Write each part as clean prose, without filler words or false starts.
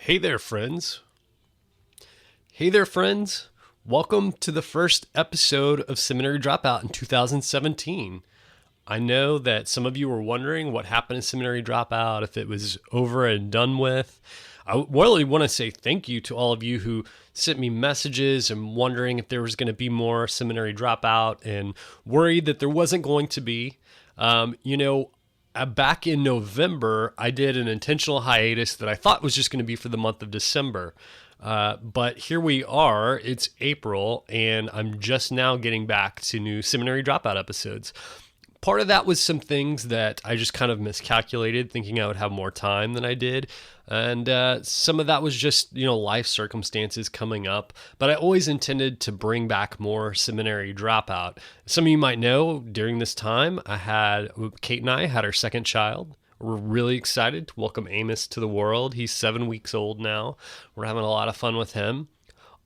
Hey there, friends. Hey there, friends. Welcome to the first episode of Seminary Dropout in 2017. I know that some of you were wondering what happened to Seminary Dropout, if it was over and done with. I really want to say thank you to all of you who sent me messages and wondering if there was going to be more Seminary Dropout and worried that there wasn't going to be. Back in November, I did an intentional hiatus that I thought was just going to be for the month of December. But here we are, it's April, and I'm just now getting back to new Seminary Dropout episodes. Part of that was some things that I just kind of miscalculated, thinking I would have more time than I did. And some of that was just, life circumstances coming up. But I always intended to bring back more Seminary Dropout. Some of you might know, during this time, Kate and I had our second child. We're really excited to welcome Amos to the world. He's 7 weeks old now. We're having a lot of fun with him.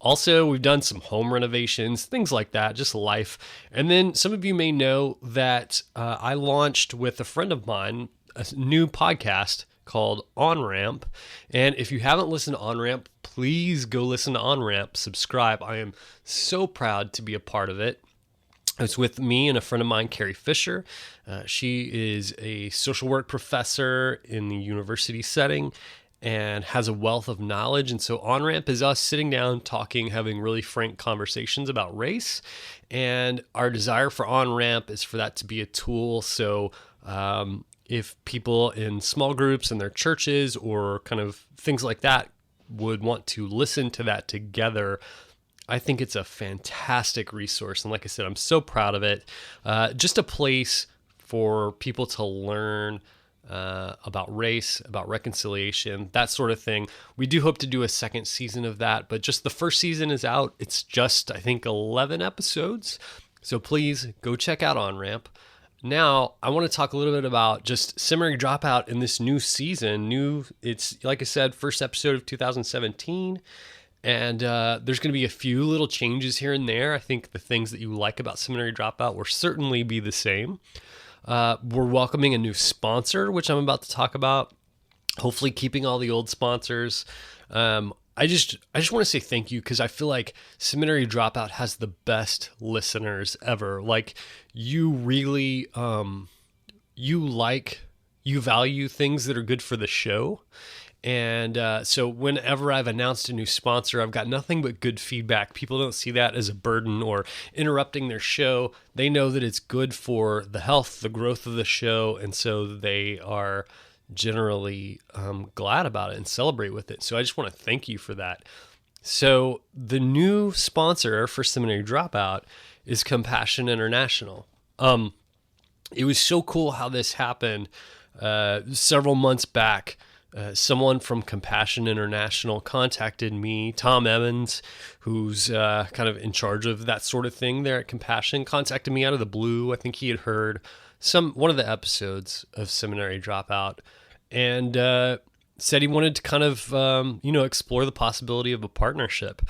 Also, we've done some home renovations, things like that, just life. And then some of you may know that I launched with a friend of mine a new podcast called On Ramp. And if you haven't listened to On Ramp, please go listen to On Ramp, subscribe. I am so proud to be a part of it. It's with me and a friend of mine, Carrie Fisher. She is a social work professor in the university setting and has a wealth of knowledge. And so On-Ramp is us sitting down, talking, having really frank conversations about race. And our desire for On-Ramp is for that to be a tool. So if people in small groups in their churches or kind of things like that would want to listen to that together, I think it's a fantastic resource. And like I said, I'm so proud of it. Just a place for people to learn about race, about reconciliation, that sort of thing. We do hope to do a second season of that, but just the first season is out. It's just, I think, 11 episodes. So please go check out On Ramp. Now, I want to talk a little bit about just Seminary Dropout in this new season. It's, like I said, first episode of 2017. And there's going to be a few little changes here and there. I think the things that you like about Seminary Dropout will certainly be the same. We're welcoming a new sponsor, which I'm about to talk about. Hopefully keeping all the old sponsors. I just want to say thank you, because I feel like Seminary Dropout has the best listeners ever. Like, you really, you value things that are good for the show. And so whenever I've announced a new sponsor, I've got nothing but good feedback. People don't see that as a burden or interrupting their show. They know that it's good for the health, the growth of the show, and so they are generally glad about it and celebrate with it. So I just want to thank you for that. So the new sponsor for Seminary Dropout is Compassion International. It was so cool how this happened several months back. Someone from Compassion International contacted me, Tom Evans, who's kind of in charge of that sort of thing there at Compassion, contacted me out of the blue. I think he had heard one of the episodes of Seminary Dropout, and said he wanted to kind of explore the possibility of a partnership.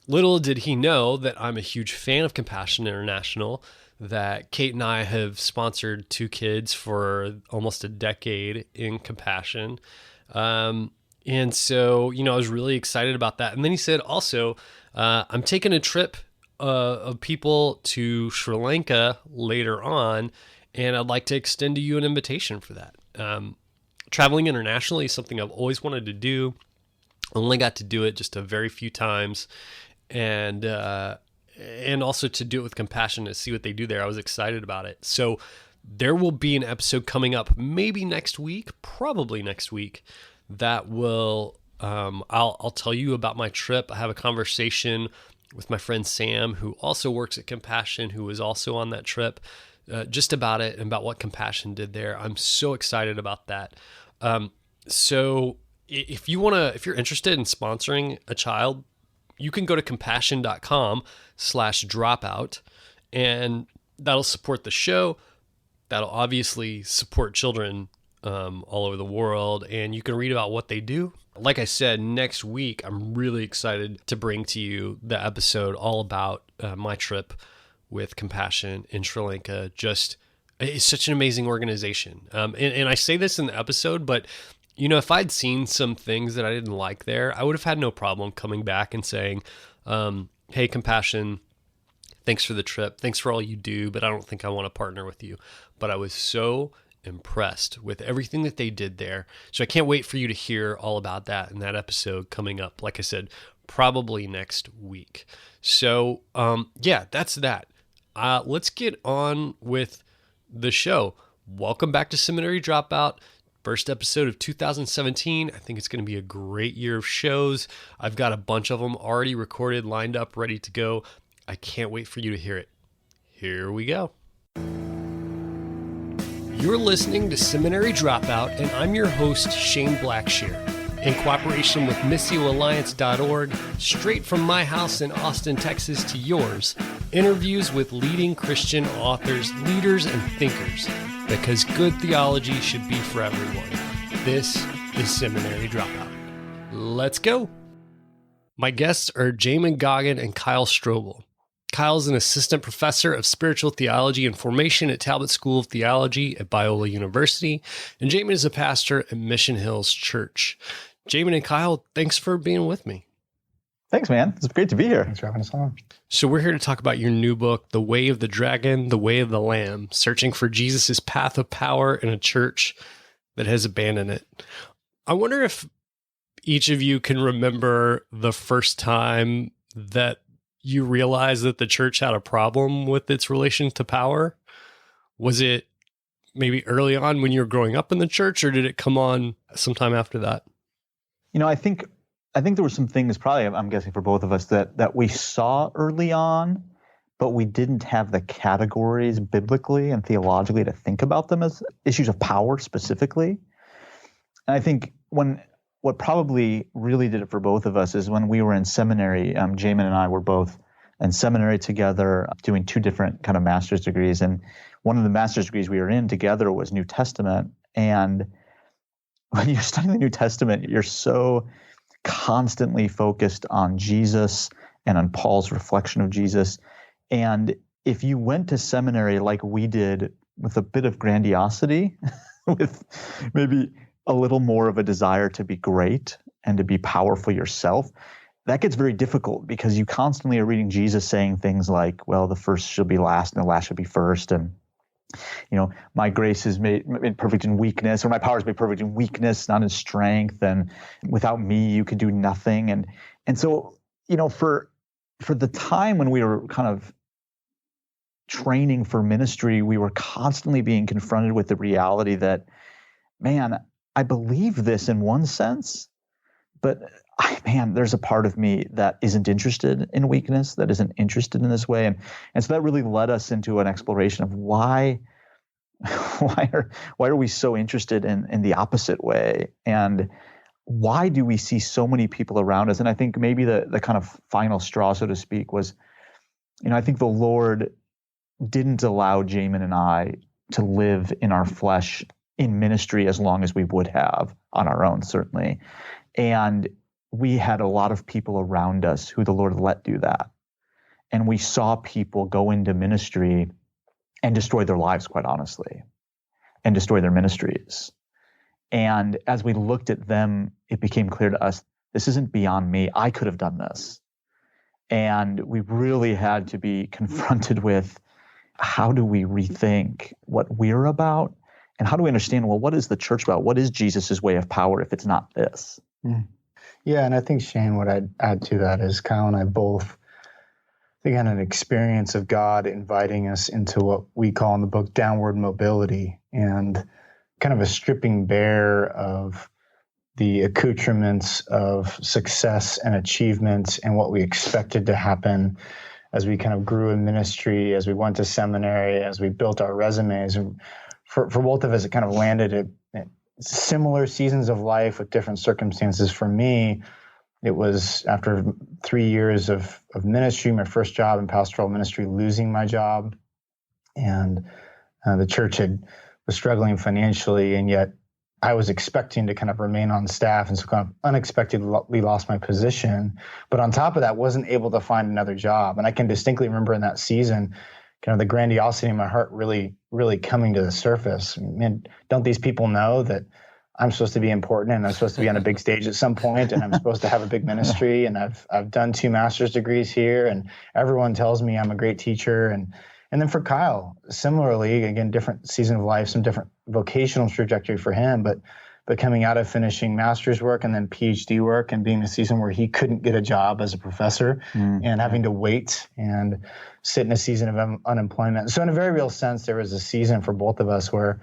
Little did he know that I'm a huge fan of Compassion International, that Kate and I have sponsored 2 kids for almost a decade in Compassion. And so, I was really excited about that. And then he said, also, I'm taking a trip of people to Sri Lanka later on, and I'd like to extend to you an invitation for that. Traveling internationally is something I've always wanted to do. Only got to do it just a very few times. And also to do it with Compassion, to see what they do there. I was excited about it. So there will be an episode coming up maybe next week, probably next week, that will, I'll tell you about my trip. I have a conversation with my friend Sam, who also works at Compassion, who was also on that trip, just about it and about what Compassion did there. I'm so excited about that. So if you're interested in sponsoring a child, you can go to compassion.com/dropout, and that'll support the show. That'll obviously support children all over the world, and you can read about what they do. Like I said, next week, I'm really excited to bring to you the episode all about my trip with Compassion in Sri Lanka. It's such an amazing organization. And I say this in the episode, but If I'd seen some things that I didn't like there, I would have had no problem coming back and saying, hey, Compassion, thanks for the trip. Thanks for all you do, but I don't think I want to partner with you. But I was so impressed with everything that they did there. So I can't wait for you to hear all about that in that episode coming up, like I said, probably next week. So, that's that. Let's get on with the show. Welcome back to Seminary Dropout. First episode of 2017. I think it's going to be a great year of shows. I've got a bunch of them already recorded, lined up, ready to go. I can't wait for you to hear it. Here we go. You're listening to Seminary Dropout, and I'm your host, Shane Blackshear. In cooperation with MissioAlliance.org, straight from my house in Austin, Texas to yours, interviews with leading Christian authors, leaders, and thinkers, because good theology should be for everyone. This is Seminary Dropout. Let's go. My guests are Jamin Goggin and Kyle Strobel. Kyle's an assistant professor of spiritual theology and formation at Talbot School of Theology at Biola University, and Jamin is a pastor at Mission Hills Church. Jamin and Kyle, thanks for being with me. Thanks, man. It's great to be here. Thanks for having us on. So we're here to talk about your new book, The Way of the Dragon, The Way of the Lamb, Searching for Jesus' Path of Power in a Church that Has Abandoned It. I wonder if each of you can remember the first time that you realized that the church had a problem with its relation to power. Was it maybe early on when you were growing up in the church, or did it come on sometime after that? I think there were some things, probably, I'm guessing for both of us, that we saw early on, but we didn't have the categories biblically and theologically to think about them as issues of power specifically. And I think what probably really did it for both of us is when we were in seminary. Jamin and I were both in seminary together, doing two different kind of master's degrees. And one of the master's degrees we were in together was New Testament. And when you're studying the New Testament, you're so constantly focused on Jesus and on Paul's reflection of Jesus. And if you went to seminary like we did, with a bit of grandiosity, with maybe a little more of a desire to be great and to be powerful yourself, that gets very difficult because you constantly are reading Jesus saying things like, well, the first shall be last and the last shall be first. And, my grace is made perfect in weakness, or my power is made perfect in weakness, not in strength. And without me, you could do nothing. And so, for the time when we were kind of training for ministry, we were constantly being confronted with the reality that, man, I believe this in one sense, but there's a part of me that isn't interested in weakness, that isn't interested in this way. And so that really led us into an exploration of why are we so interested in the opposite way? And why do we see so many people around us? And I think maybe the kind of final straw, so to speak, was, I think the Lord didn't allow Jamin and I to live in our flesh in ministry as long as we would have on our own, certainly. And we had a lot of people around us who the Lord let do that. And we saw people go into ministry and destroy their lives, quite honestly, and destroy their ministries. And as we looked at them, it became clear to us, this isn't beyond me. I could have done this. And we really had to be confronted with, how do we rethink what we're about? And how do we understand, well, what is the church about? What is Jesus' way of power if it's not this? Yeah, and I think, Shane, what I'd add to that is Kyle and I both, had an experience of God inviting us into what we call in the book downward mobility, and kind of a stripping bare of the accoutrements of success and achievement and what we expected to happen as we kind of grew in ministry, as we went to seminary, as we built our resumes. For both of us, it kind of landed at similar seasons of life with different circumstances. For me, it was after 3 years of ministry, my first job in pastoral ministry, losing my job. And the church was struggling financially, and yet I was expecting to kind of remain on staff, and so kind of unexpectedly lost my position. But on top of that, wasn't able to find another job. And I can distinctly remember in that season, kind of the grandiosity in my heart really, really coming to the surface. Man, don't these people know that I'm supposed to be important and I'm supposed to be on a big stage at some point and I'm supposed to have a big ministry and I've done 2 master's degrees here and everyone tells me I'm a great teacher. And then for Kyle, similarly, again, different season of life, some different vocational trajectory for him, but coming out of finishing master's work and then PhD work and being a season where he couldn't get a job as a professor and having to wait and sit in a season of unemployment. So in a very real sense, there was a season for both of us where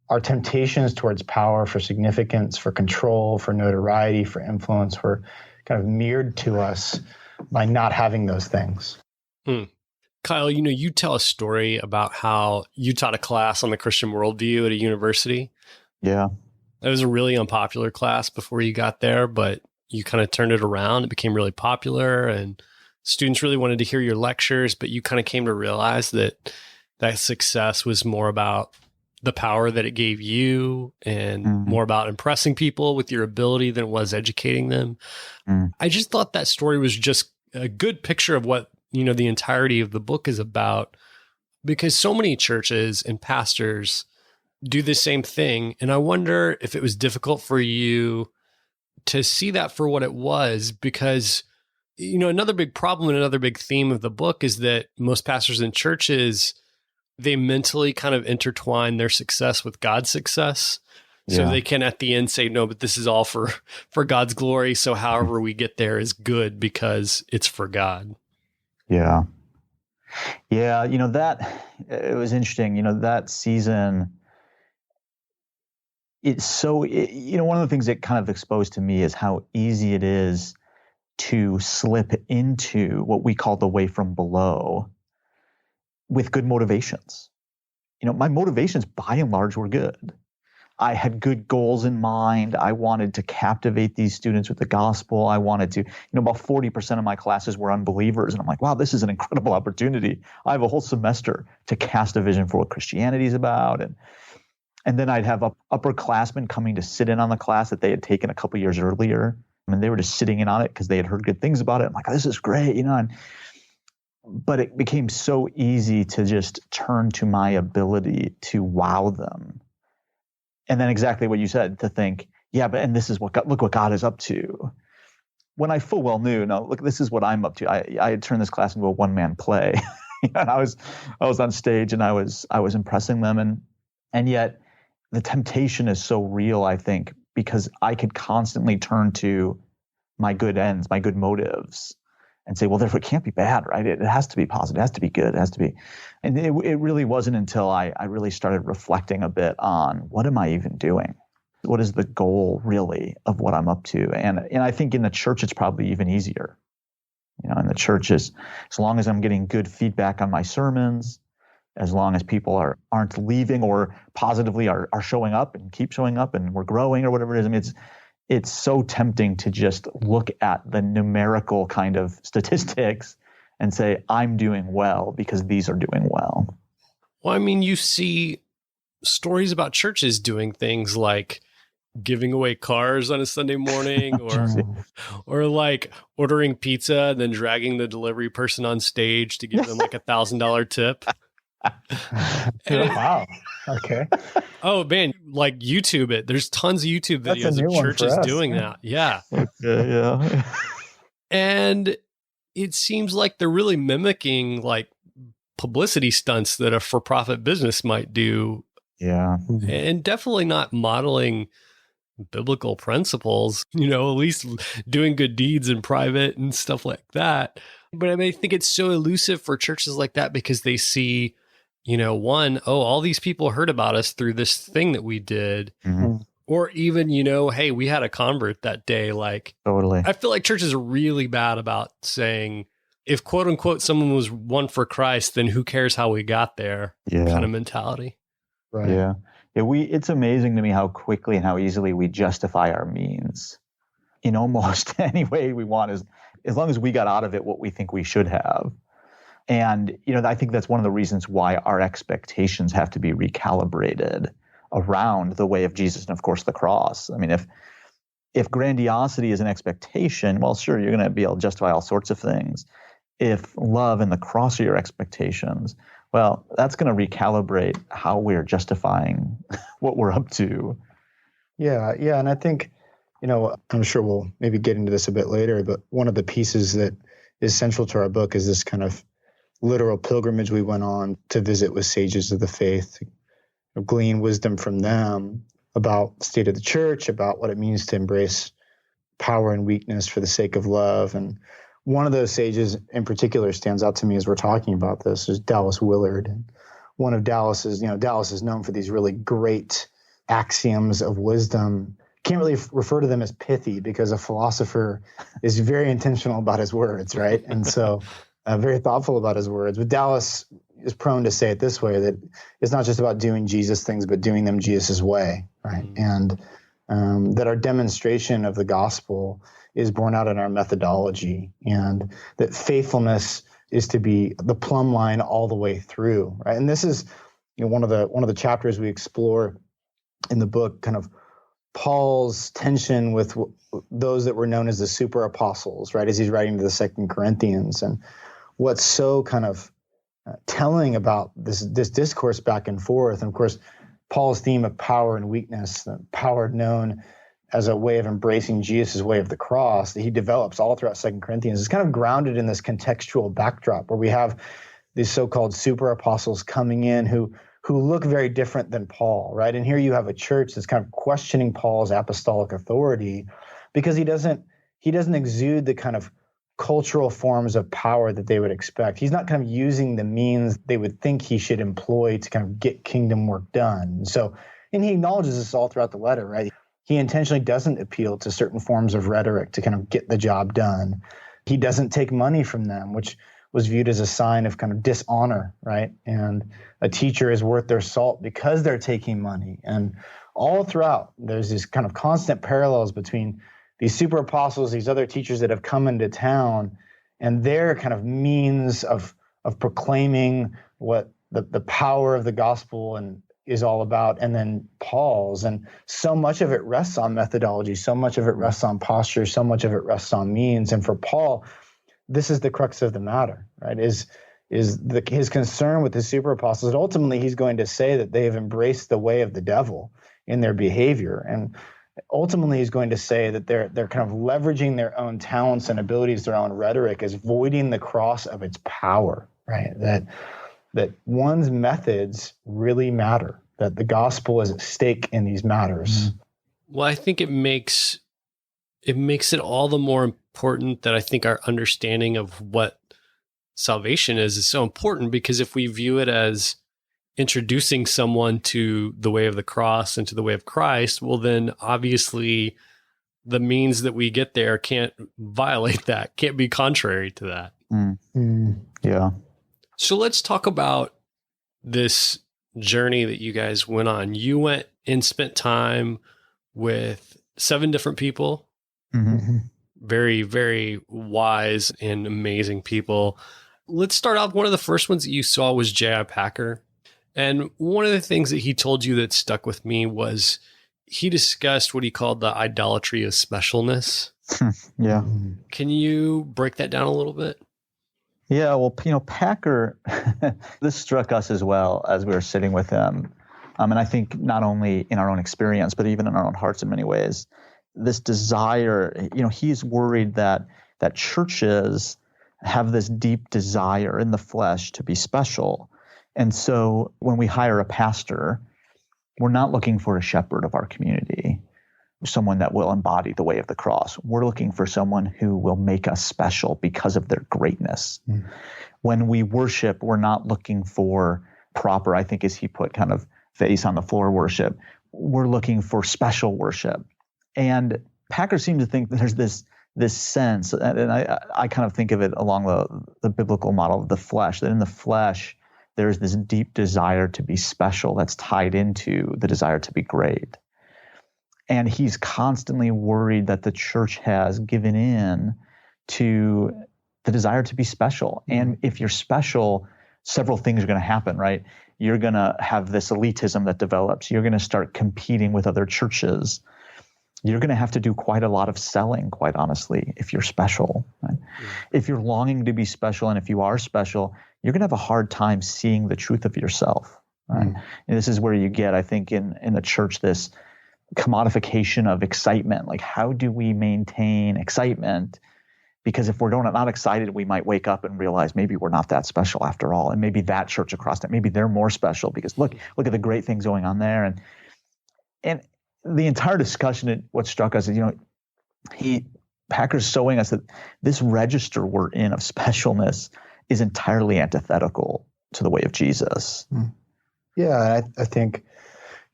our temptations towards power, for significance, for control, for notoriety, for influence were kind of mirrored to us by not having those things. Kyle, you tell a story about how you taught a class on the Christian worldview at a university. Yeah. It was a really unpopular class before you got there, but you kind of turned it around. It became really popular and students really wanted to hear your lectures, but you kind of came to realize that success was more about the power that it gave you and more about impressing people with your ability than it was educating them. I just thought that story was just a good picture of what, the entirety of the book is about, because so many churches and pastors do the same thing. And I wonder if it was difficult for you to see that for what it was, because, another big problem and another big theme of the book is that most pastors and churches, they mentally kind of intertwine their success with God's success. So they can at the end say, no, but this is all for God's glory. So however we get there is good because it's for God. Yeah. Yeah. It was interesting, that season. It's so, one of the things that kind of exposed to me is how easy it is to slip into what we call the way from below with good motivations. My motivations by and large were good. I had good goals in mind. I wanted to captivate these students with the gospel. I wanted to, about 40% of my classes were unbelievers. And I'm like, wow, this is an incredible opportunity. I have a whole semester to cast a vision for what Christianity is about. And then I'd have upperclassmen coming to sit in on the class that they had taken a couple years earlier. And they were just sitting in on it because they had heard good things about it. I'm like, oh, this is great, but it became so easy to just turn to my ability to wow them. And then exactly what you said, to think, and this is look what God is up to. When I full well knew, no, look, this is what I'm up to. I had turned this class into a one-man play. And I was on stage and I was impressing them. And yet, the temptation is so real, I think, because I could constantly turn to my good ends, my good motives, and say, well, therefore it can't be bad, right? It has to be positive. It has to be good. It has to be. And it really wasn't until I really started reflecting a bit on what am I even doing? What is the goal really of what I'm up to? And I think in the church, it's probably even easier. In the churches, as long as I'm getting good feedback on my sermons, as long as people aren't leaving or positively are showing up and keep showing up and we're growing or whatever it is. I mean, it's so tempting to just look at the numerical kind of statistics and say, I'm doing well because these are doing well. Well, I mean, you see stories about churches doing things like giving away cars on a Sunday morning or like ordering pizza and then dragging the delivery person on stage to give them like $1,000 tip. Wow. Okay. Oh man, like YouTube it. There's tons of YouTube videos of churches doing that. Yeah. Yeah. And it seems like they're really mimicking like publicity stunts that a for-profit business might do. Yeah. And definitely not modeling biblical principles, at least doing good deeds in private and stuff like that. But I think it's so elusive for churches like that because they see, all these people heard about us through this thing that we did. Mm-hmm. Or even, hey, we had a convert that day. Like, totally. I feel like churches are really bad about saying, if quote unquote someone was won for Christ, then who cares how we got there? Kind of mentality. Right. Yeah. It's amazing to me how quickly and how easily we justify our means in almost any way we want, as long as we got out of it what we think we should have. And, I think that's one of the reasons why our expectations have to be recalibrated around the way of Jesus and, of course, the cross. I mean, if grandiosity is an expectation, well, sure, you're going to be able to justify all sorts of things. If love and the cross are your expectations, well, that's going to recalibrate how we're justifying what we're up to. Yeah. And I think, I'm sure we'll maybe get into this a bit later, but one of the pieces that is central to our book is this kind of literal pilgrimage we went on to visit with sages of the faith, glean wisdom from them about the state of the church, about what it means to embrace power and weakness for the sake of love. And one of those sages in particular stands out to me as we're talking about this is Dallas Willard. And one of Dallas's, Dallas is known for these really great axioms of wisdom. Can't really refer to them as pithy because a philosopher is very intentional about his words, right? And so very thoughtful about his words. But Dallas is prone to say it this way, that it's not just about doing Jesus things, but doing them Jesus' way, right? Mm-hmm. And that our demonstration of the gospel is born out in our methodology, and that faithfulness is to be the plumb line all the way through, right? And this is one of the chapters we explore in the book, kind of Paul's tension with those that were known as the super apostles, right? As he's writing to the 2 Corinthians, and what's so kind of telling about this discourse back and forth. And of course, Paul's theme of power and weakness, the power known as a way of embracing Jesus' way of the cross that he develops all throughout 2 Corinthians, is kind of grounded in this contextual backdrop where we have these so-called super apostles coming in who look very different than Paul, right? And here you have a church that's kind of questioning Paul's apostolic authority because he doesn't exude the kind of cultural forms of power that they would expect. He's not kind of using the means they would think he should employ to kind of get kingdom work done. And he acknowledges this all throughout the letter, right? He intentionally doesn't appeal to certain forms of rhetoric to kind of get the job done. He doesn't take money from them, which was viewed as a sign of kind of dishonor, right? And a teacher is worth their salt because they're taking money. And all throughout, there's these kind of constant parallels between these super apostles, these other teachers that have come into town, and their kind of means of proclaiming what the power of the gospel and is all about, and then Paul's. And so much of it rests on methodology, so much of it rests on posture, so much of it rests on means. And for Paul, this is the crux of the matter, right? Is his concern with the super apostles. And ultimately, he's going to say that they have embraced the way of the devil in their behavior. And ultimately, he's going to say that they're kind of leveraging their own talents and abilities, their own rhetoric, as voiding the cross of its power, right? That one's methods really matter, that the gospel is at stake in these matters. Well, I think it makes it all the more important that I think our understanding of what salvation is so important, because if we view it as introducing someone to the way of the cross and to the way of Christ, well, then obviously the means that we get there can't violate that, can't be contrary to that. Yeah. So let's talk about this journey that you guys went on. You went and spent time with 7 different people. Mm-hmm. Very, very wise and amazing people. Let's start off. One of the first ones that you saw was J.I. Packer. And one of the things that he told you that stuck with me was he discussed what he called the idolatry of specialness. Yeah. Can you break that down a little bit? Yeah, well, Packer, this struck us as well as we were sitting with him. And I think not only in our own experience, but even in our own hearts in many ways, this desire, he's worried that churches have this deep desire in the flesh to be special. And so when we hire a pastor, we're not looking for a shepherd of our community, someone that will embody the way of the cross. We're looking for someone who will make us special because of their greatness. When we worship, we're not looking for proper, I think as he put, kind of face on the floor worship. We're looking for special worship. And Packer seemed to think that there's this sense, and I kind of think of it along the biblical model of the flesh, that in the flesh, there's this deep desire to be special that's tied into the desire to be great. And he's constantly worried that the church has given in to the desire to be special. And if you're special, several things are going to happen, right? You're going to have this elitism that develops. You're going to start competing with other churches. You're going to have to do quite a lot of selling, quite honestly, if you're special. Right? If you're longing to be special, and if you are special, you're going to have a hard time seeing the truth of yourself. Right? And this is where you get, I think, in the church, this commodification of excitement. Like, how do we maintain excitement? Because if we're not excited, we might wake up and realize maybe we're not that special after all. And maybe that church across it, maybe they're more special because look at the great things going on there. And the entire discussion, what struck us is, Packer's showing us that this register we're in of specialness is entirely antithetical to the way of Jesus. Yeah, I think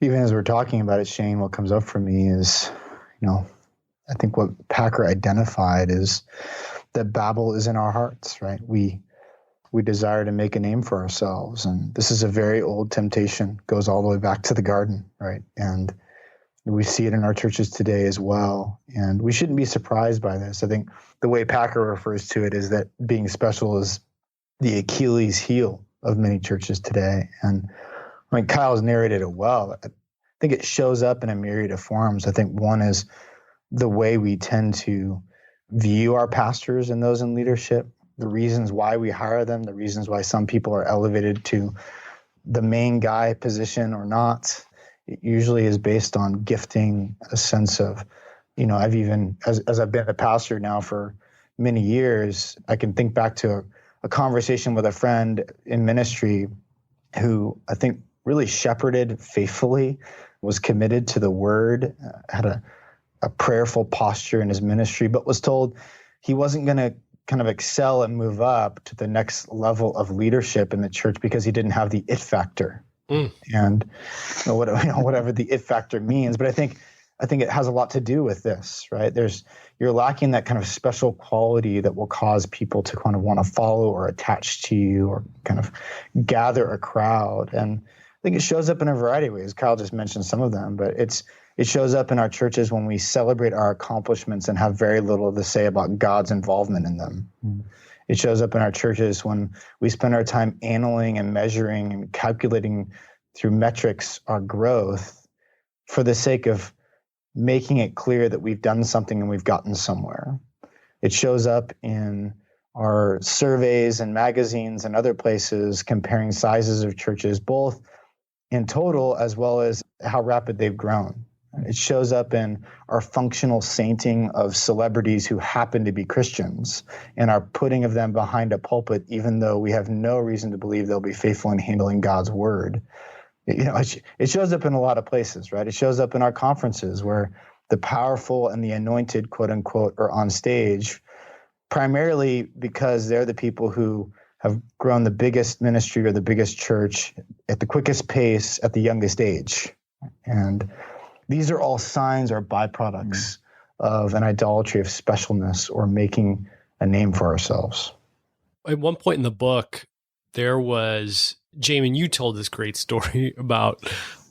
even as we're talking about it, Shane, what comes up for me is, I think what Packer identified is that Babel is in our hearts, right? We desire to make a name for ourselves. And this is a very old temptation, goes all the way back to the garden, right? And we see it in our churches today as well. And we shouldn't be surprised by this. I think the way Packer refers to it is that being special is the Achilles heel of many churches today. And I mean, Kyle's narrated it well. I think it shows up in a myriad of forms. I think one is the way we tend to view our pastors and those in leadership, the reasons why we hire them, the reasons why some people are elevated to the main guy position or not. It usually is based on gifting, a sense of, I've even, as I've been a pastor now for many years, I can think back to a conversation with a friend in ministry who I think really shepherded faithfully, was committed to the word, had a prayerful posture in his ministry, but was told he wasn't going to kind of excel and move up to the next level of leadership in the church because he didn't have the it factor. And whatever the it factor means. But I think it has a lot to do with this, right? You're lacking that kind of special quality that will cause people to kind of want to follow or attach to you or kind of gather a crowd. And I think it shows up in a variety of ways. Kyle just mentioned some of them, but it shows up in our churches when we celebrate our accomplishments and have very little to say about God's involvement in them. It shows up in our churches when we spend our time analyzing and measuring and calculating through metrics our growth for the sake of making it clear that we've done something and we've gotten somewhere. It shows up in our surveys and magazines and other places comparing sizes of churches, both in total as well as how rapid they've grown. It shows up in our functional sainting of celebrities who happen to be Christians and our putting of them behind a pulpit, even though we have no reason to believe they'll be faithful in handling God's word. It shows up in a lot of places, right? It shows up in our conferences where the powerful and the anointed, quote unquote, are on stage, primarily because they're the people who have grown the biggest ministry or the biggest church at the quickest pace at the youngest age. And these are all signs or byproducts of an idolatry of specialness or making a name for ourselves. At one point in the book, there was, Jamin, you told this great story about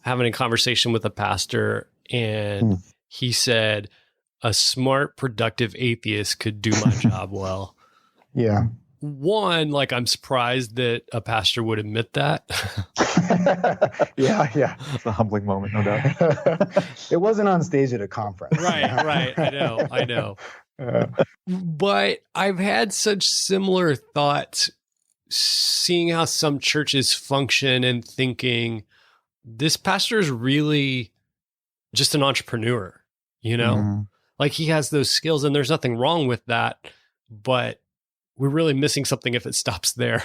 having a conversation with a pastor, and he said, a smart, productive atheist could do my job well. Yeah. One, I'm surprised that a pastor would admit that. Yeah. It's a humbling moment, no doubt. It wasn't on stage at a conference. Right. I know. But I've had such similar thoughts seeing how some churches function and thinking this pastor is really just an entrepreneur, Like he has those skills and there's nothing wrong with that, but we're really missing something if it stops there,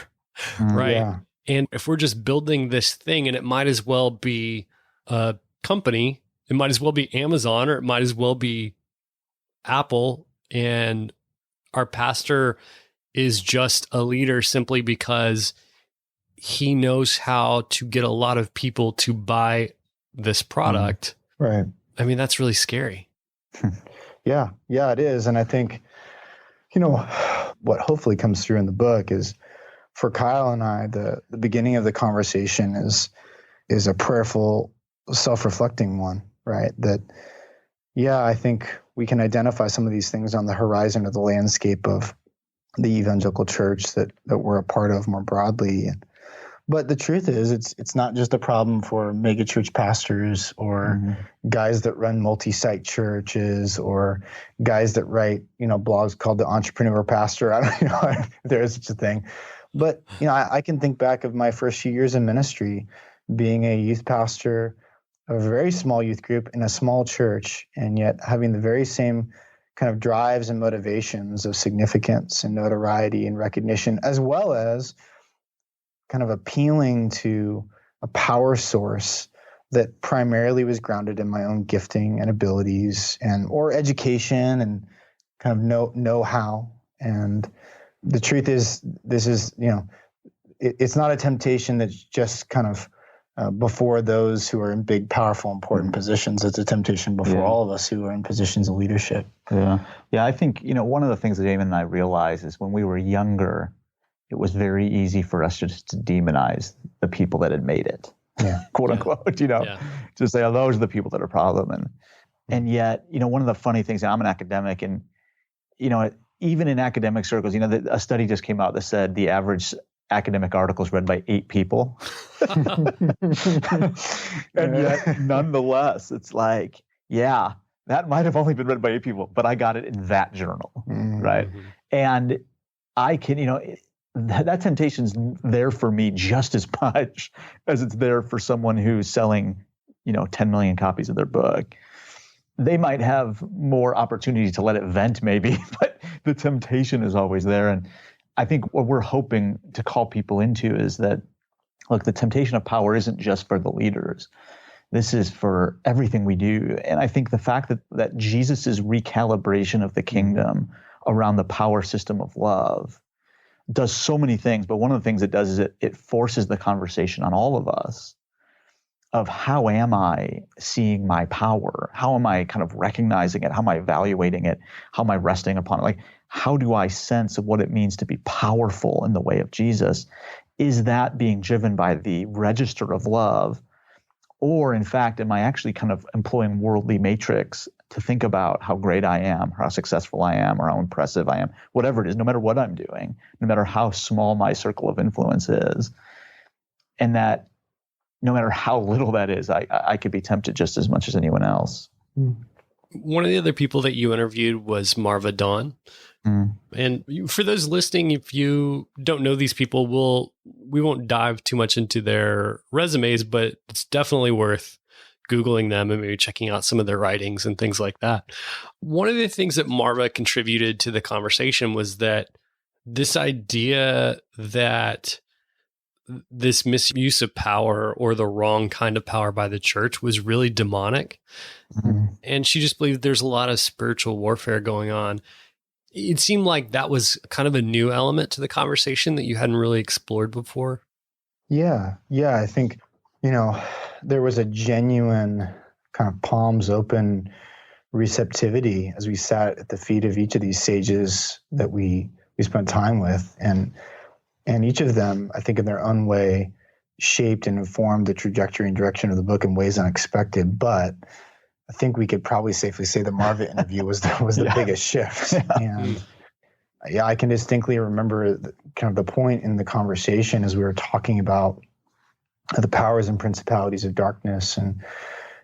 right? Yeah. And if we're just building this thing and it might as well be a company, it might as well be Amazon, or it might as well be Apple, and our pastor is just a leader simply because he knows how to get a lot of people to buy this product. Right. I mean, that's really scary. Yeah, it is. And I think, what hopefully comes through in the book is, for Kyle and I, the beginning of the conversation is a prayerful, self-reflecting one, right? That, I think we can identify some of these things on the horizon of the landscape of the evangelical church that we're a part of more broadly. But the truth is, it's not just a problem for megachurch pastors or guys that run multi-site churches or guys that write, blogs called The Entrepreneur Pastor. I don't know if there is such a thing. But, I can think back of my first few years in ministry, being a youth pastor, of a very small youth group in a small church, and yet having the very same kind of drives and motivations of significance and notoriety and recognition, as well as kind of appealing to a power source that primarily was grounded in my own gifting and abilities or education and kind of know-how. And the truth is, this is, it's not a temptation that's just kind of before those who are in big, powerful, important positions. It's a temptation before all of us who are in positions of leadership. Yeah. I think, one of the things that Jamin and I realized is when we were younger, it was very easy for us just to demonize the people that had made it, quote unquote, to say, oh, those are the people that are problem. And yet, one of the funny things, I'm an academic, and, even in academic circles, a study just came out that said the average academic article is read by 8 people. And yet, nonetheless, it's like, that might have only been read by 8 people, but I got it in that journal, right? And I can, that temptation's there for me just as much as it's there for someone who's selling, 10 million copies of their book. They might have more opportunity to let it vent maybe, but the temptation is always there. And I think what we're hoping to call people into is that, look, the temptation of power isn't just for the leaders. This is for everything we do. And I think the fact that Jesus' recalibration of the kingdom around the power system of love does so many things. But one of the things it does is it forces the conversation on all of us of how am I seeing my power? How am I kind of recognizing it? How am I evaluating it? How am I resting upon it? Like, how do I sense what it means to be powerful in the way of Jesus? Is that being driven by the register of love? Or in fact, am I actually kind of employing worldly matrix to think about how great I am, or how successful I am, or how impressive I am, whatever it is, no matter what I'm doing, no matter how small my circle of influence is. And that no matter how little that is, I could be tempted just as much as anyone else. One of the other people that you interviewed was Marva Dawn. And for those listening, if you don't know these people, we won't dive too much into their resumes, but it's definitely worth Googling them and maybe checking out some of their writings and things like that. One of the things that Marva contributed to the conversation was that this idea that this misuse of power or the wrong kind of power by the church was really demonic. And she just believed there's a lot of spiritual warfare going on. It seemed like that was kind of a new element to the conversation that you hadn't really explored before. Yeah. I think, there was a genuine kind of palms open receptivity as we sat at the feet of each of these sages that we spent time with. And each of them, I think in their own way, shaped and informed the trajectory and direction of the book in ways unexpected. But I think we could probably safely say the Marva interview was the biggest shift. And I can distinctly remember kind of the point in the conversation as we were talking about the powers and principalities of darkness. And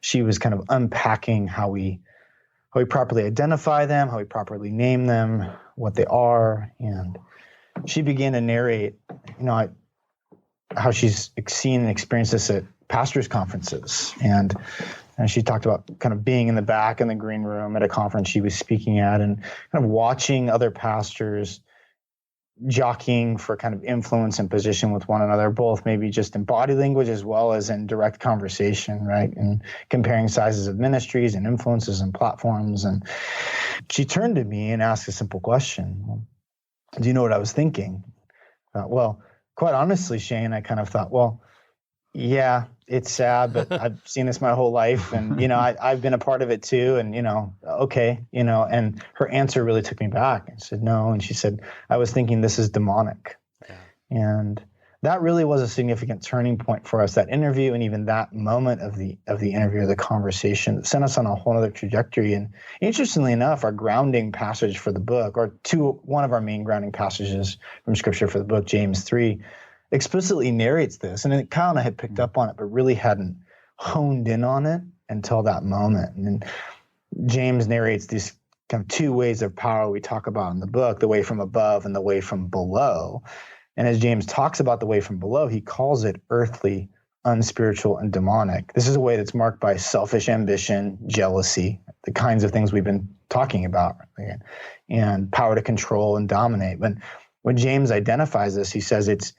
she was kind of unpacking how we properly identify them, how we properly name them, what they are. And she began to narrate, how she's seen and experienced this at pastors' conferences. And she talked about kind of being in the back in the green room at a conference she was speaking at and kind of watching other pastors jockeying for kind of influence and position with one another, both maybe just in body language as well as in direct conversation, right? And comparing sizes of ministries and influences and platforms. And she turned to me and asked a simple question. Do you know what I was thinking? Well, quite honestly, Shane, I kind of thought, well, yeah, it's sad, but I've seen this my whole life. And, I've been a part of it too. And, okay, and her answer really took me back. I said, no. And she said, I was thinking this is demonic. Yeah. And that really was a significant turning point for us, that interview, and even that moment of the interview, the conversation that sent us on a whole other trajectory. And interestingly enough, our grounding passage for the book, or one of our main grounding passages from Scripture for the book, James 3, explicitly narrates this. And it kind of had picked up on it, but really hadn't honed in on it until that moment. And James narrates these kind of 2 ways of power we talk about in the book, the way from above and the way from below. And as James talks about the way from below, he calls it earthly unspiritual, and demonic. This is a way that's marked by selfish ambition, jealousy, the kinds of things we've been talking about, and power to control and dominate. But when James identifies this, he says its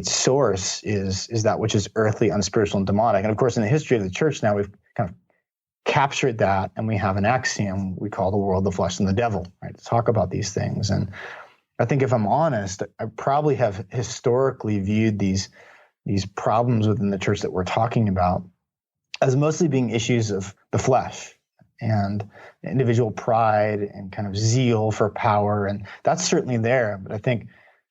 source is that which is earthly, unspiritual, and demonic. And of course, in the history of the church now, we've kind of captured that, and we have an axiom we call the world, the flesh, and the devil, right, to talk about these things. And I think if I'm honest, I probably have historically viewed these problems within the church that we're talking about as mostly being issues of the flesh and individual pride and kind of zeal for power. And that's certainly there. But I think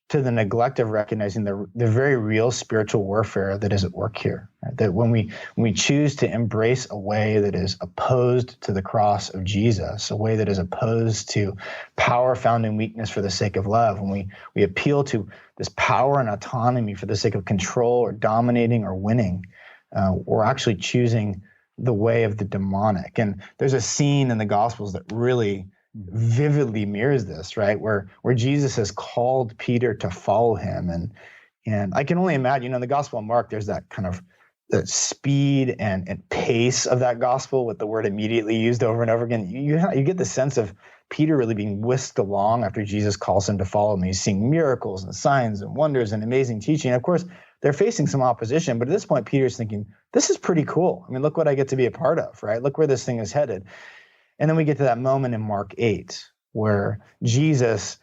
to the neglect of recognizing the very real spiritual warfare that is at work here, right? That when we choose to embrace a way that is opposed to the cross of Jesus, a way that is opposed to power found in weakness for the sake of love, when we appeal to this power and autonomy for the sake of control or dominating or winning, we're actually choosing the way of the demonic. And there's a scene in the Gospels that really vividly mirrors this, right? Where Jesus has called Peter to follow him. And I can only imagine, in the Gospel of Mark, there's that kind of the speed and pace of that gospel with the word immediately used over and over again. You get the sense of Peter really being whisked along after Jesus calls him to follow him. He's seeing miracles and signs and wonders and amazing teaching. And of course, they're facing some opposition, but at this point, Peter's thinking, this is pretty cool. I mean, look what I get to be a part of, right? Look where this thing is headed. And then we get to that moment in Mark 8 where Jesus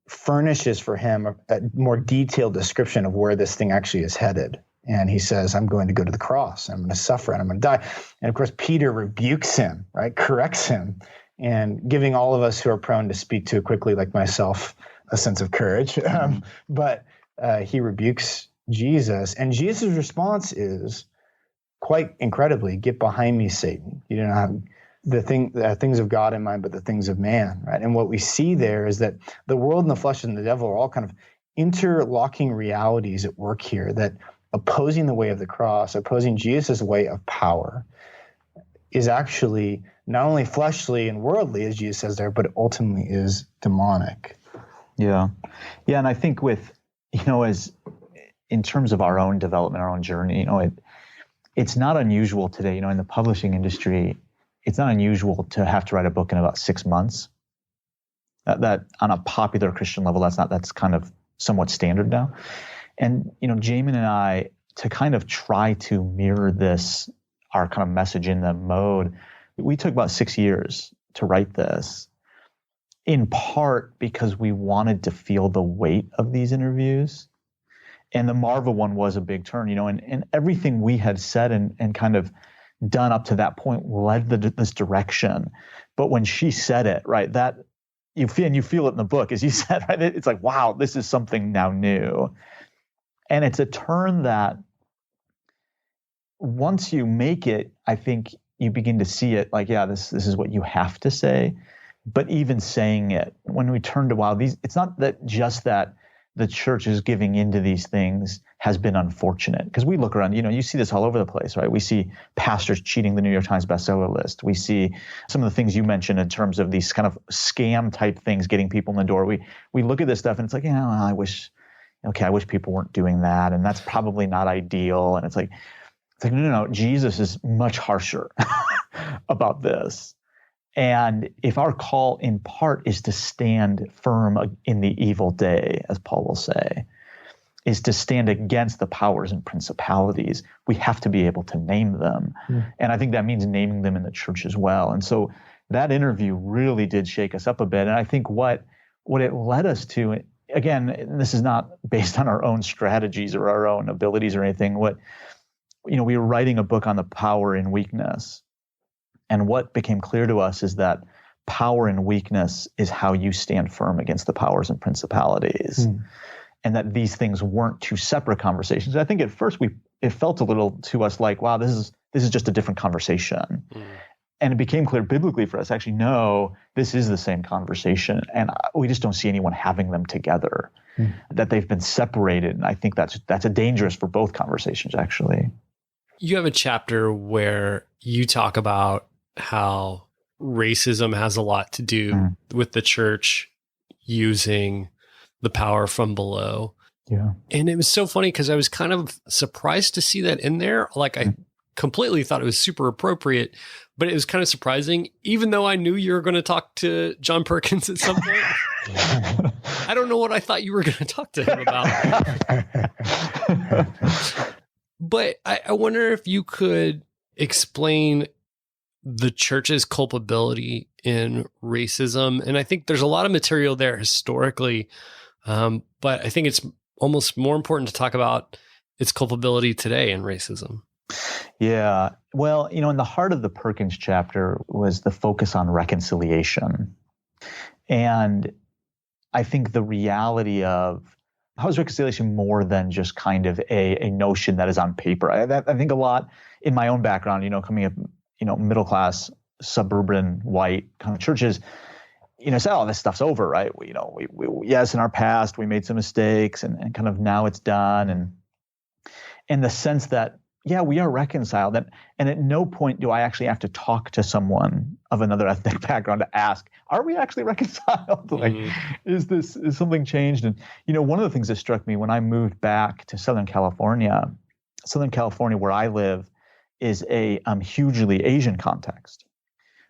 furnishes for him a more detailed description of where this thing actually is headed. And he says, I'm going to go to the cross. I'm going to suffer and I'm going to die. And of course, Peter rebukes him, right? Corrects him, and giving all of us who are prone to speak too quickly, like myself, a sense of courage. But he rebukes Jesus. And Jesus' response is quite incredibly, get behind me, Satan. You don't have the things of God in mind, but the things of man, right? And what we see there is that the world and the flesh and the devil are all kind of interlocking realities at work here, that opposing the way of the cross, opposing Jesus' way of power, is actually not only fleshly and worldly, as Jesus says there, but ultimately is demonic. Yeah. Yeah. And I think as in terms of our own development, our own journey, it's not unusual today, in the publishing industry, it's not unusual to have to write a book in about 6 months. That on a popular Christian level, that's kind of somewhat standard now. And, Jamin and I, to kind of try to mirror this, our kind of message in the mode, we took about 6 years to write this, in part because we wanted to feel the weight of these interviews. And the Marva one was a big turn, and everything we had said and kind of done up to that point led this direction. But when she said it, right, that you feel it in the book, as you said, right, it's like, wow, this is something now new. And it's a turn that once you make it, I think you begin to see it like, yeah, this is what you have to say. But even saying it, when we turn to, wow, it's not that just that the church is giving into these things has been unfortunate. Because we look around, you see this all over the place, right? We see pastors cheating the New York Times bestseller list. We see some of the things you mentioned in terms of these kind of scam type things getting people in the door. We look at this stuff and it's like, I wish people weren't doing that. And that's probably not ideal. And it's like, no, Jesus is much harsher about this. And if our call in part is to stand firm in the evil day, as Paul will say, is to stand against the powers and principalities, we have to be able to name them. And I think that means naming them in the church as well. And so that interview really did shake us up a bit. And I think what it led us to, again, this is not based on our own strategies or our own abilities or anything. We were writing a book on the power in weakness. And what became clear to us is that power and weakness is how you stand firm against the powers and principalities. And that these things weren't two separate conversations. I think at first it felt a little to us like, wow, this is just a different conversation. And it became clear biblically for us, actually, no, this is the same conversation. And we just don't see anyone having them together, that they've been separated. And I think that's a dangerous for both conversations, actually. You have a chapter where you talk about how racism has a lot to do with the church using the power from below. Yeah. And it was so funny because I was kind of surprised to see that in there. Like I completely thought it was super appropriate, but it was kind of surprising, even though I knew you were going to talk to John Perkins at some point. I don't know what I thought you were going to talk to him about. But I wonder if you could explain the church's culpability in racism. And I think there's a lot of material there historically, but I think it's almost more important to talk about its culpability today in racism. Yeah. Well, in the heart of the Perkins chapter was the focus on reconciliation. And I think the reality of how is reconciliation more than just kind of a notion that is on paper. I think a lot in my own background, coming up, middle class, suburban, white kind of churches, say, oh, this stuff's over, right? We yes, in our past we made some mistakes, and kind of now it's done, and the sense that yeah, we are reconciled, and at no point do I actually have to talk to someone of another ethnic background to ask, are we actually reconciled? Like, is something changed? And one of the things that struck me when I moved back to Southern California, where I live, is a hugely Asian context.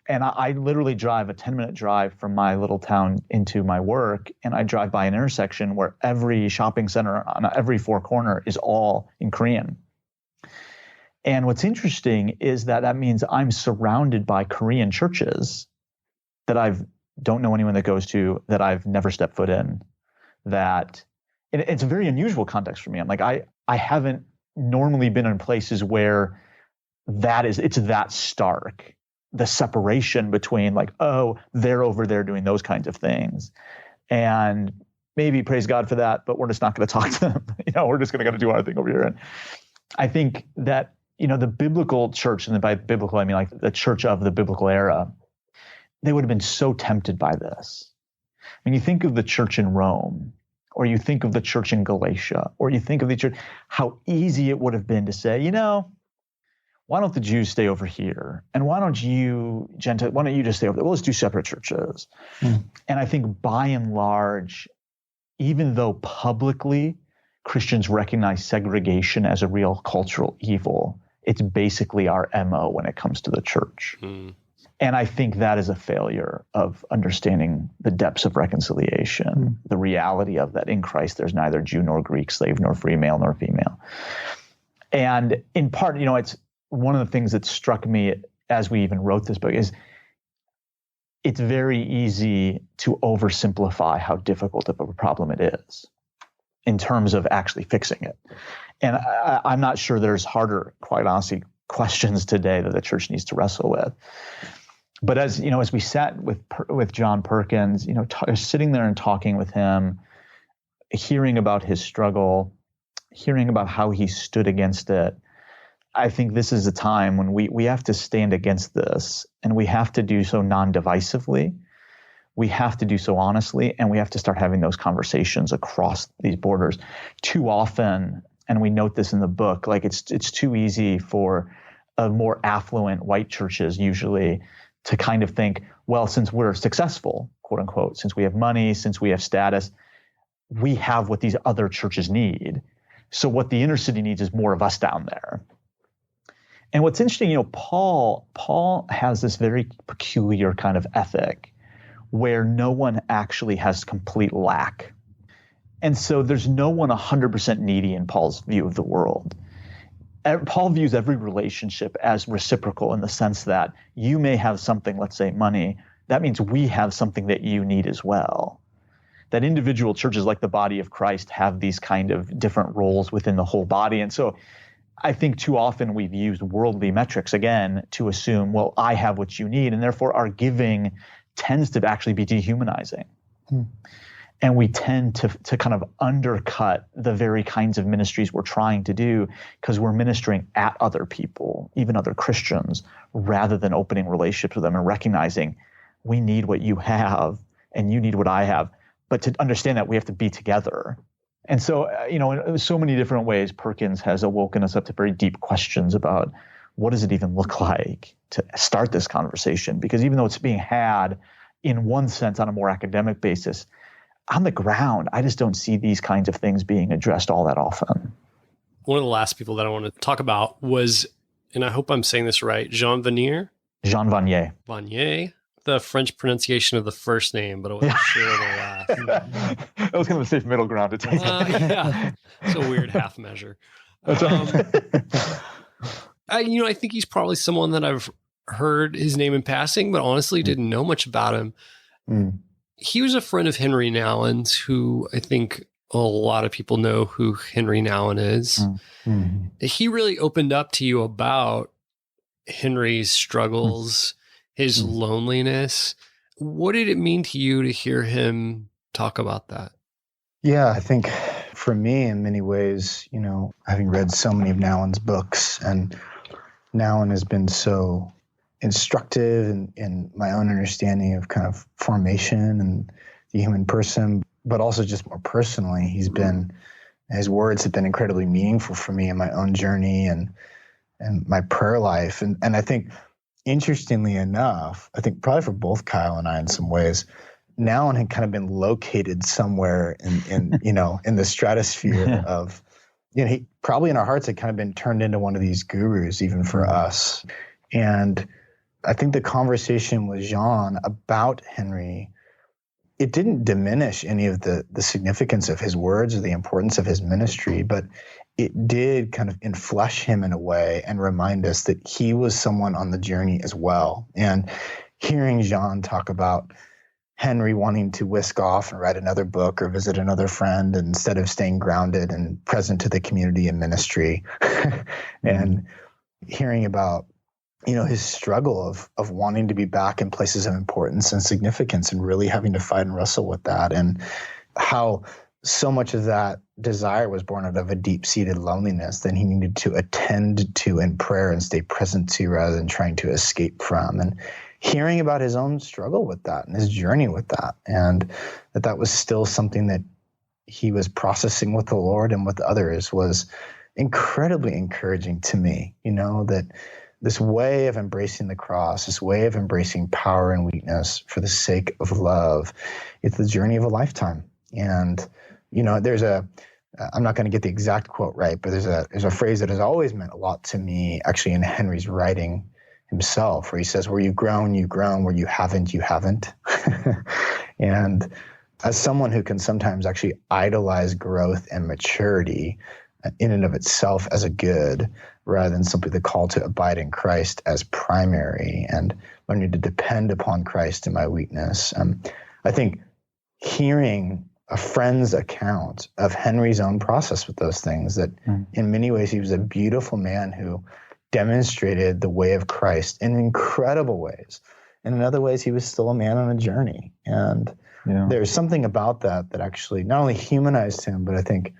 And I literally drive a 10-minute drive from my little town into my work, and I drive by an intersection where every shopping center on every four corner is all in Korean. And what's interesting is that means I'm surrounded by Korean churches that I don't know anyone that goes to, that I've never stepped foot in. It's a very unusual context for me. I'm like, I haven't normally been in places where it's that stark, the separation between like, oh, they're over there doing those kinds of things. And maybe praise God for that, but we're just not going to talk to them. We're just going to do our thing over here. And I think that, the biblical church, and by biblical, I mean like the church of the biblical era, they would have been so tempted by this. When you think of the church in Rome, or you think of the church in Galatia, or you think of the church, how easy it would have been to say, why don't the Jews stay over here? And why don't you just stay over there? Well, let's do separate churches. And I think by and large, even though publicly Christians recognize segregation as a real cultural evil, it's basically our MO when it comes to the church. And I think that is a failure of understanding the depths of reconciliation, the reality of that in Christ there's neither Jew nor Greek, slave nor free, male nor female. And in part, it's one of the things that struck me as we even wrote this book is it's very easy to oversimplify how difficult of a problem it is in terms of actually fixing it. And I'm not sure there's harder, quite honestly, questions today that the church needs to wrestle with. But as we sat with John Perkins, sitting there and talking with him, hearing about his struggle, hearing about how he stood against it, I think this is a time when we have to stand against this, and we have to do so non-divisively. We have to do so honestly, and we have to start having those conversations across these borders. Too often, and we note this in the book, like it's too easy for more affluent white churches usually to kind of think, well, since we're successful, quote unquote, since we have money, since we have status, we have what these other churches need. So what the inner city needs is more of us down there. And what's interesting, Paul has this very peculiar kind of ethic where no one actually has complete lack. And so there's no one 100% needy in Paul's view of the world. Paul views every relationship as reciprocal in the sense that you may have something, let's say money, that means we have something that you need as well. That individual churches like the body of Christ have these kind of different roles within the whole body. And so I think too often we've used worldly metrics, again, to assume, well, I have what you need, and therefore our giving tends to actually be dehumanizing. And we tend to kind of undercut the very kinds of ministries we're trying to do because we're ministering at other people, even other Christians, rather than opening relationships with them and recognizing we need what you have and you need what I have. But to understand that we have to be together. And so, in so many different ways, Perkins has awoken us up to very deep questions about what does it even look like to start this conversation? Because even though it's being had in one sense on a more academic basis, on the ground, I just don't see these kinds of things being addressed all that often. One of the last people that I want to talk about was, and I hope I'm saying this right, Jean Vanier? Jean Vanier. Vanier? The French pronunciation of the first name, but I wasn't sure of the last. That was kind of a safe middle ground to take. Yeah. It's a weird half measure. That's right. I think he's probably someone that I've heard his name in passing, but honestly didn't know much about him. Mm. He was a friend of Henry Nouwen's, who I think a lot of people know who Henry Nouwen is. Mm. He really opened up to you about Henry's struggles, his loneliness. What did it mean to you to hear him talk about that? Yeah, I think for me, in many ways, having read so many of Nouwen's books, and Nouwen has been so instructive in my own understanding of kind of formation and the human person, but also just more personally, his words have been incredibly meaningful for me in my own journey and my prayer life. And I think, interestingly enough, I think probably for both Kyle and I in some ways, Nouwen had kind of been located somewhere in the stratosphere of, he probably in our hearts had kind of been turned into one of these gurus even for us. And I think the conversation with Jean about Henry, it didn't diminish any of the significance of his words or the importance of his ministry, but it did kind of enflesh him in a way and remind us that he was someone on the journey as well. And hearing Jean talk about Henry wanting to whisk off and write another book or visit another friend instead of staying grounded and present to the community and ministry, and hearing about his struggle of wanting to be back in places of importance and significance and really having to fight and wrestle with that, and how so much of that desire was born out of a deep-seated loneliness that he needed to attend to in prayer and stay present to rather than trying to escape from. And hearing about his own struggle with that and his journey with that, and that was still something that he was processing with the Lord and with others, was incredibly encouraging to me, that this way of embracing the cross, this way of embracing power and weakness for the sake of love, it's the journey of a lifetime. And, I'm not going to get the exact quote right, but there's a phrase that has always meant a lot to me, actually in Henry's writing himself, where he says, where you've grown, where you haven't, you haven't. And as someone who can sometimes actually idolize growth and maturity in and of itself as a good, rather than simply the call to abide in Christ as primary and learning to depend upon Christ in my weakness. I think hearing a friend's account of Henry's own process with those things, that in many ways he was a beautiful man who demonstrated the way of Christ in incredible ways. And in other ways, he was still a man on a journey. And there's something about that actually not only humanized him, but I think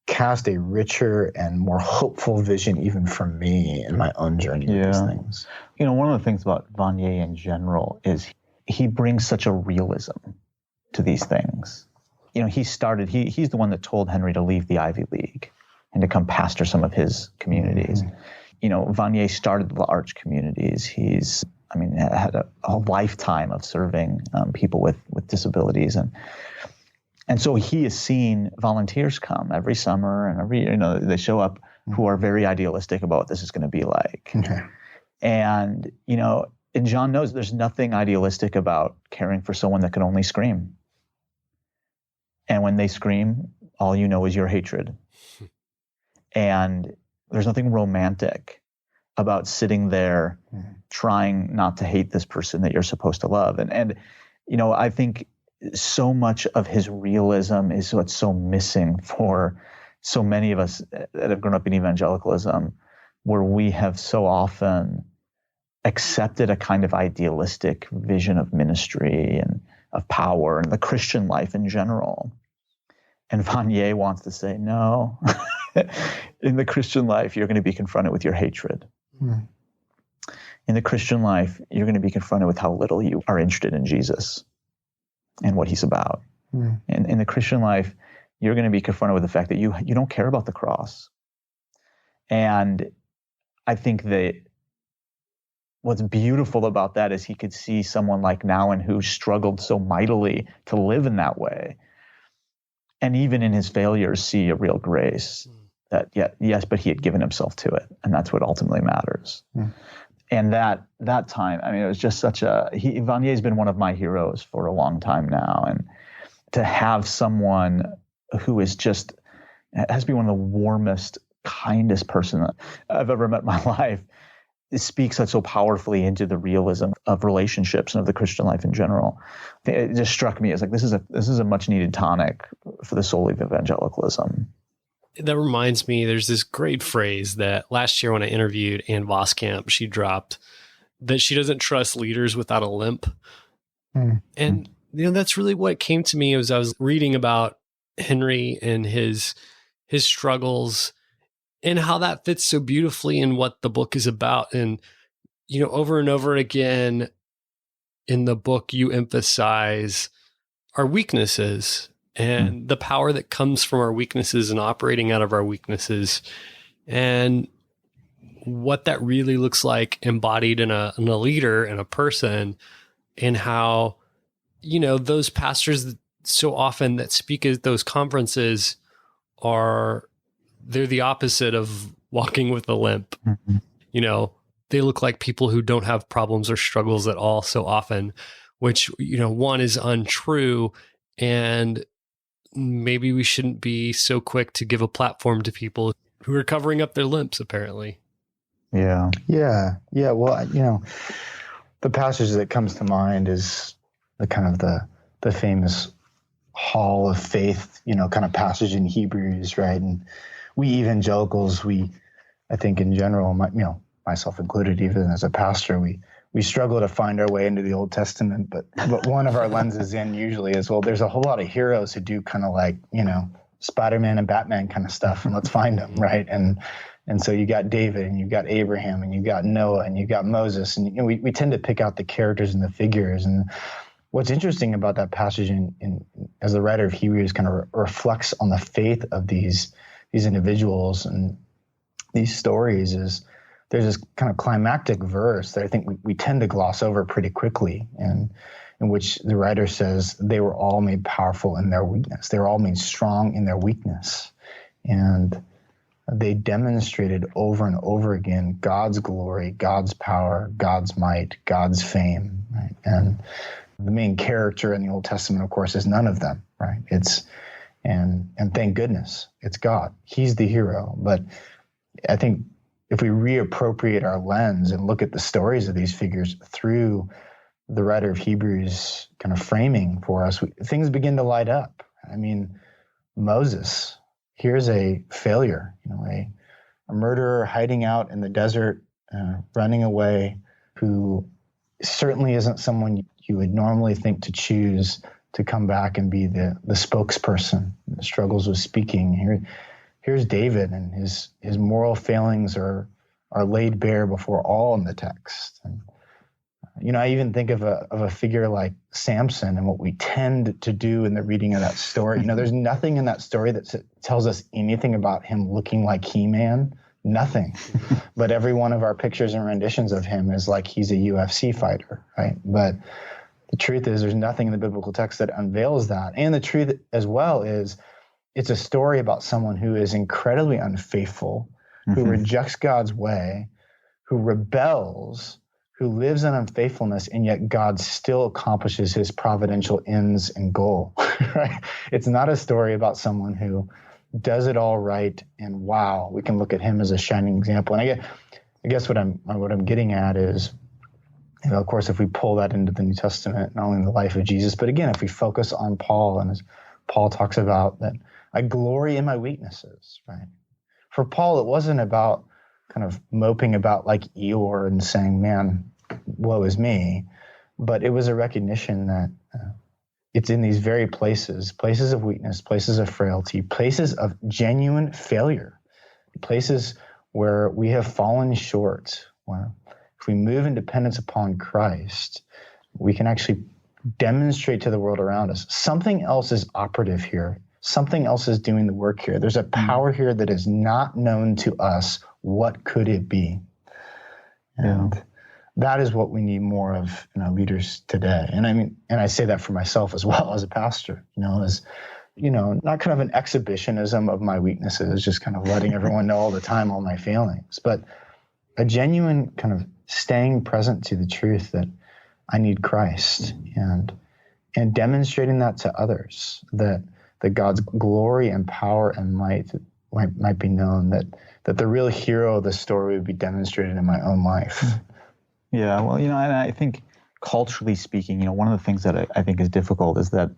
cast a richer and more hopeful vision even for me in my own journey with these things. One of the things about Vanier in general is he brings such a realism to these things. He's the one that told Henry to leave the Ivy League and to come pastor some of his communities. Vanier started the large communities. He's had a lifetime of serving people with disabilities. And so he has seen volunteers come every summer and they show up who are very idealistic about what this is going to be like. Okay. And John knows there's nothing idealistic about caring for someone that can only scream. And when they scream, all you know is your hatred. And there's nothing romantic about sitting there trying not to hate this person that you're supposed to love. And I think so much of his realism is what's so missing for so many of us that have grown up in evangelicalism, where we have so often accepted a kind of idealistic vision of ministry and of power and the Christian life in general. And Vanier wants to say, no, in the Christian life, you're going to be confronted with your hatred. In the Christian life, you're going to be confronted with how little you are interested in Jesus and what he's about. And in the Christian life, you're going to be confronted with the fact that you don't care about the cross. And I think that what's beautiful about that is he could see someone like Nouwen who struggled so mightily to live in that way, and even in his failures, see a real grace that, yes, but he had given himself to it. And that's what ultimately matters. And that time, I mean, it was just Vanier's been one of my heroes for a long time now. And to have someone who has to be one of the warmest, kindest person that I've ever met in my life, it speaks so powerfully into the realism of relationships and of the Christian life in general. It just struck me as like, this is a much needed tonic for the soul of evangelicalism. That reminds me, there's this great phrase that last year when I interviewed Ann Voskamp, she dropped that she doesn't trust leaders without a limp. And, that's really what came to me as I was reading about Henry and his struggles and how that fits so beautifully in what the book is about. And, over and over again in the book, you emphasize our weaknesses and the power that comes from our weaknesses and operating out of our weaknesses, and what that really looks like embodied in a leader and a person, and how, those pastors so often that speak at those conferences they're the opposite of walking with a limp. They look like people who don't have problems or struggles at all so often, which, one is untrue. And maybe we shouldn't be so quick to give a platform to people who are covering up their limps, apparently. Yeah. Well, the passage that comes to mind is the famous hall of faith, kind of passage in Hebrews, right? And we evangelicals, I think in general, myself included, even as a pastor, we struggle to find our way into the Old Testament, but one of our lenses in usually is, well, there's a whole lot of heroes who do kind of like, Spider-Man and Batman kind of stuff, and let's find them, right? And so you got David, and you've got Abraham, and you've got Noah, and you've got Moses, and we tend to pick out the characters and the figures. And what's interesting about that passage, as the writer of Hebrews kind of reflects on the faith of these individuals and these stories, is there's this kind of climactic verse that I think we tend to gloss over pretty quickly, and in which the writer says they were all made powerful in their weakness. They were all made strong in their weakness. And they demonstrated over and over again God's glory, God's power, God's might, God's fame, right? And the main character in the Old Testament, of course, is none of them, right? And thank goodness, it's God. He's the hero. But I think if we reappropriate our lens and look at the stories of these figures through the writer of Hebrews kind of framing for us, things begin to light up. I mean, Moses, here's a failure, a murderer hiding out in the desert, running away, who certainly isn't someone you would normally think to choose to come back and be the spokesperson. The struggles with speaking. Here's David, and his moral failings are laid bare before all in the text. And I even think of a figure like Samson and what we tend to do in the reading of that story. There's nothing in that story that tells us anything about him looking like He-Man. Nothing. But every one of our pictures and renditions of him is like he's a UFC fighter, right? But the truth is there's nothing in the biblical text that unveils that. And the truth as well is it's a story about someone who is incredibly unfaithful, who rejects God's way, who rebels, who lives in unfaithfulness, and yet God still accomplishes his providential ends and goal, right? It's not a story about someone who does it all right, and wow, we can look at him as a shining example. And I guess what I'm getting at is, of course, if we pull that into the New Testament, not only in the life of Jesus, but again, if we focus on Paul, and as Paul talks about that, I glory in my weaknesses, right? For Paul, it wasn't about kind of moping about like Eeyore and saying, man, woe is me. But it was a recognition that it's in these very places of weakness, places of frailty, places of genuine failure, places where we have fallen short, where if we move in dependence upon Christ, we can actually demonstrate to the world around us something else is operative here. Something else is doing the work here. There's a power here that is not known to us. What could it be? And that is what we need more of in our leaders today. And I say that for myself as well as a pastor, as not kind of an exhibitionism of my weaknesses, just kind of letting everyone know all the time all my failings, but a genuine kind of staying present to the truth that I need Christ, and demonstrating that to others, that God's glory and power and might be known, that the real hero of the story would be demonstrated in my own life. Yeah, well, and I think culturally speaking, one of the things that I think is difficult is that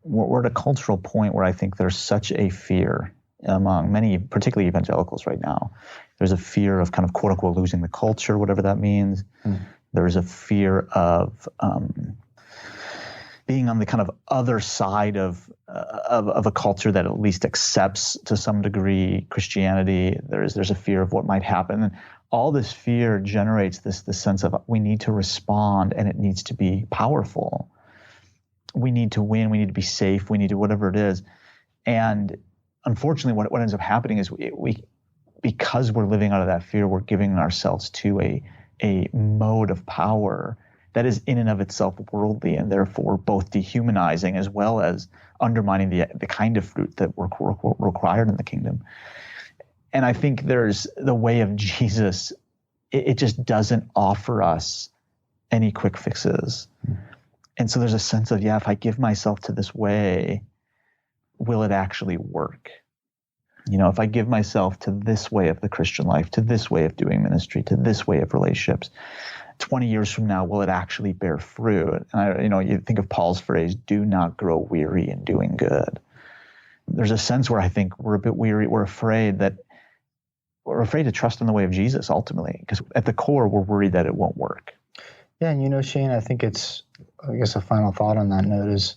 we're at a cultural point where I think there's such a fear among many, particularly evangelicals right now. There's a fear of kind of quote unquote losing the culture, whatever that means. There's a fear of being on the kind of other side of a culture that at least accepts to some degree Christianity. There's a fear of what might happen. And all this fear generates this sense of we need to respond, and it needs to be powerful. We need to win. We need to be safe. We need to whatever it is. And unfortunately, what ends up happening is we because we're living out of that fear, we're giving ourselves to a mode of power that is in and of itself worldly, and therefore both dehumanizing as well as undermining the kind of fruit that we're required in the kingdom. And I think there's the way of Jesus, it just doesn't offer us any quick fixes. And so there's a sense of, if I give myself to this way, will it actually work? If I give myself to this way of the Christian life, to this way of doing ministry, to this way of relationships, 20 years from now, will it actually bear fruit? And you think of Paul's phrase, do not grow weary in doing good. There's a sense where I think we're a bit weary. We're afraid to trust in the way of Jesus ultimately, because at the core, we're worried that it won't work. Yeah, and Shane, I think a final thought on that note is,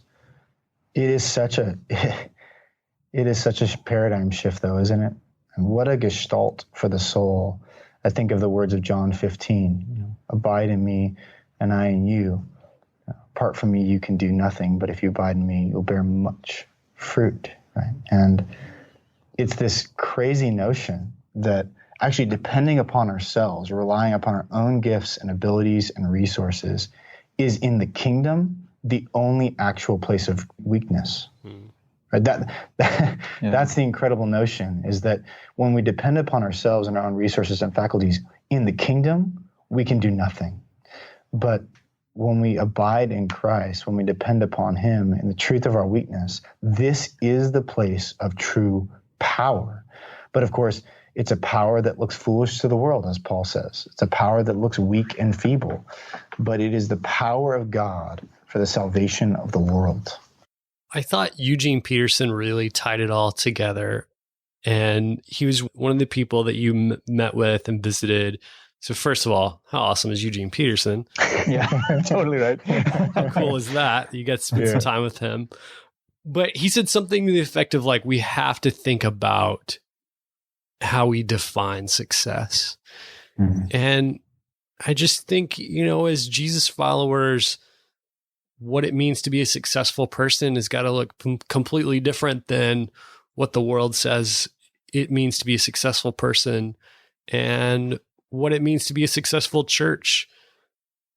it is such a paradigm shift, though, isn't it? And what a gestalt for the soul. I think of the words of John 15, abide in me and I in you. Apart from me, you can do nothing, but if you abide in me, you'll bear much fruit, right? And it's this crazy notion that actually depending upon ourselves, relying upon our own gifts and abilities and resources, is in the kingdom the only actual place of weakness. Right? That's the incredible notion, is that when we depend upon ourselves and our own resources and faculties in the kingdom, we can do nothing. But when we abide in Christ, when we depend upon him in the truth of our weakness, this is the place of true power. But of course, it's a power that looks foolish to the world, as Paul says. It's a power that looks weak and feeble, but it is the power of God for the salvation of the world. I thought Eugene Peterson really tied it all together, and he was one of the people that you met with and visited. So first of all, how awesome is Eugene Peterson? Yeah, totally right. How cool is that? You get to spend some time with him. But he said something to the effect of we have to think about how we define success. Mm-hmm. And I just think, as Jesus followers, what it means to be a successful person has got to look completely different than what the world says it means to be a successful person. And what it means to be a successful church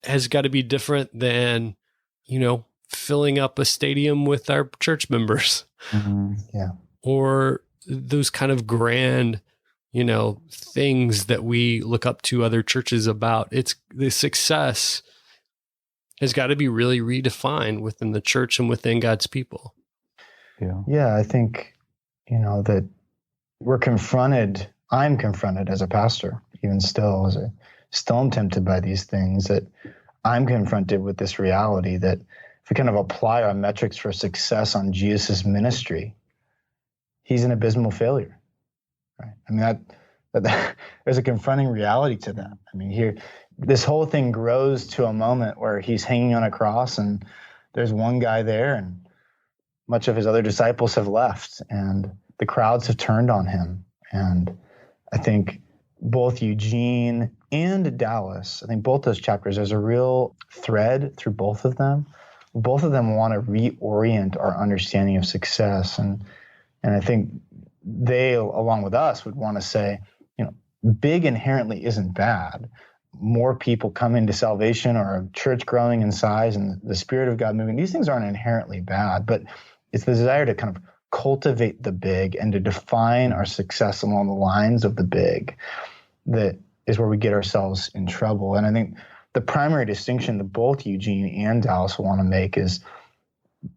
has got to be different than, filling up a stadium with our church members. Mm-hmm. Yeah. Or those kind of grand, things that we look up to other churches about. It's the success has got to be really redefined within the church and within God's people. Yeah, I think, that I'm confronted as a pastor, even still, still am tempted by these things, that I'm confronted with this reality that if we kind of apply our metrics for success on Jesus' ministry, he's an abysmal failure, right? I mean, that there's a confronting reality to that. I mean, here, this whole thing grows to a moment where he's hanging on a cross and there's one guy there and much of his other disciples have left and the crowds have turned on him. And I think both Eugene and Dallas, I think both those chapters, there's a real thread through both of them. Both of them want to reorient our understanding of success. And I think they, along with us, would want to say, big inherently isn't bad. More people coming to salvation or a church growing in size and the Spirit of God moving, these things aren't inherently bad, but it's the desire to kind of cultivate the big and to define our success along the lines of the big, that is where we get ourselves in trouble. And I think the primary distinction that both Eugene and Dallas want to make is